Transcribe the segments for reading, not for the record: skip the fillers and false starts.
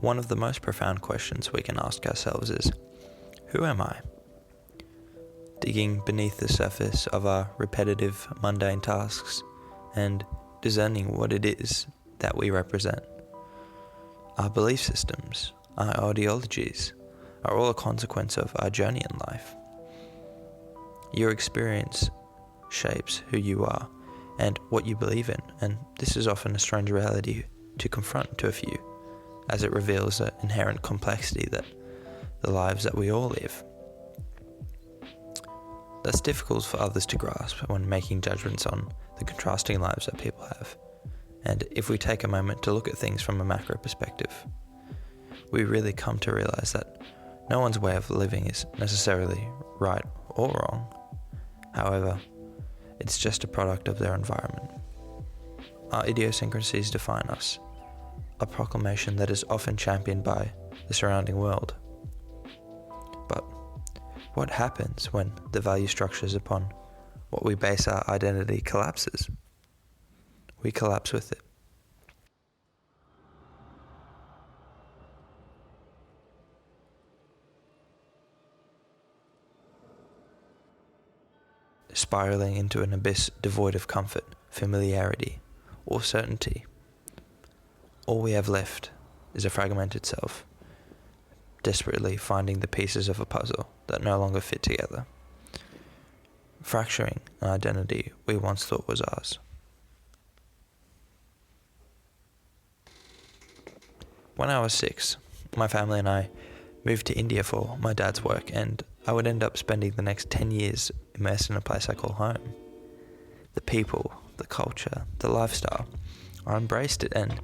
one of the most profound questions we can ask ourselves is, who am I? Digging beneath the surface of our repetitive, mundane tasks and discerning what it is that we represent. Our belief systems, our ideologies, are all a consequence of our journey in life. Your experience shapes who you are and what you believe in, and this is often a strange reality to confront to a few, as it reveals the inherent complexity that the lives that we all live. That's difficult for others to grasp when making judgments on the contrasting lives that people have. And if we take a moment to look at things from a macro perspective, we really come to realize that no one's way of living is necessarily right or wrong. However, it's just a product of their environment. Our idiosyncrasies define us, a proclamation that is often championed by the surrounding world. But what happens when the value structures upon what we base our identity collapses? We collapse with it. Spiraling into an abyss devoid of comfort, familiarity, or certainty. All we have left is a fragmented self, desperately finding the pieces of a puzzle that no longer fit together, fracturing an identity we once thought was ours. When I was 6, my family and I moved to India for my dad's work, and I would end up spending the next 10 years immersed in a place I call home. The people, the culture, the lifestyle, I embraced it, and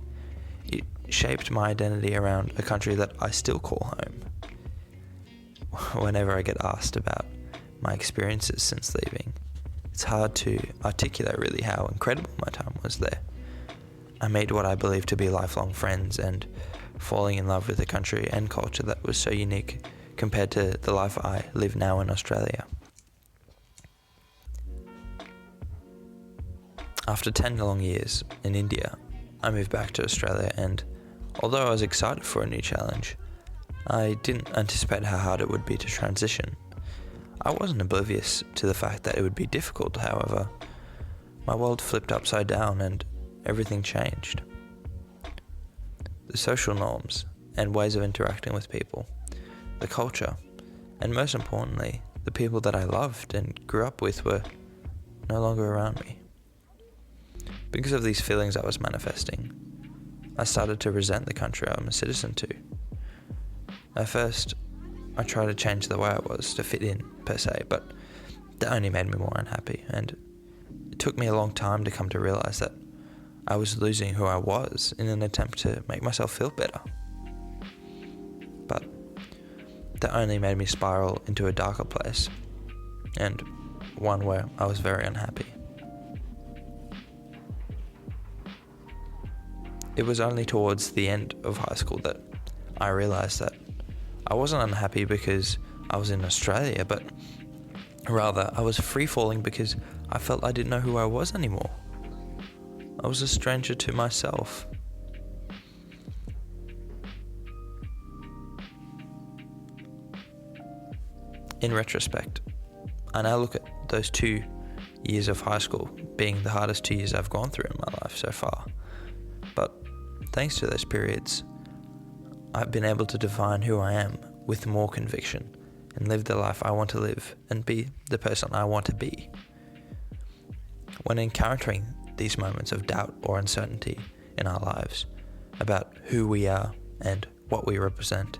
it shaped my identity around a country that I still call home. Whenever I get asked about my experiences since leaving, it's hard to articulate really how incredible my time was there. I made what I believe to be lifelong friends, and falling in love with a country and culture that was so unique compared to the life I live now in Australia. After 10 long years in India, I moved back to Australia, and although I was excited for a new challenge, I didn't anticipate how hard it would be to transition. I wasn't oblivious to the fact that it would be difficult, however. My world flipped upside down and everything changed. The social norms and ways of interacting with people, the culture, and most importantly, the people that I loved and grew up with were no longer around me. Because of these feelings I was manifesting, I started to resent the country I'm a citizen to. At first, I tried to change the way I was to fit in, per se, but that only made me more unhappy, and it took me a long time to come to realize that I was losing who I was in an attempt to make myself feel better. But that only made me spiral into a darker place, and one where I was very unhappy. It was only towards the end of high school that I realized that I wasn't unhappy because I was in Australia, but rather I was free-falling because I felt I didn't know who I was anymore. I was a stranger to myself. In retrospect, I now look at those 2 years of high school being the hardest 2 years I've gone through in my life so far. But thanks to those periods, I've been able to define who I am with more conviction and live the life I want to live and be the person I want to be. When encountering these moments of doubt or uncertainty in our lives about who we are and what we represent,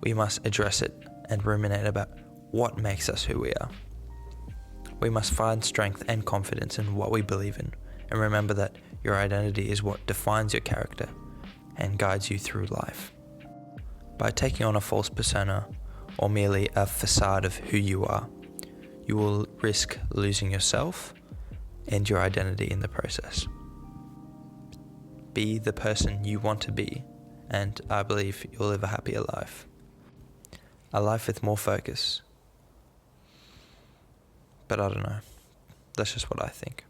we must address it and ruminate about what makes us who we are. We must find strength and confidence in what we believe in, and remember that your identity is what defines your character and guides you through life. By taking on a false persona or merely a facade of who you are, you will risk losing yourself and your identity in the process. Be the person you want to be, and I believe you'll live a happier life. A life with more focus. But I don't know. That's just what I think.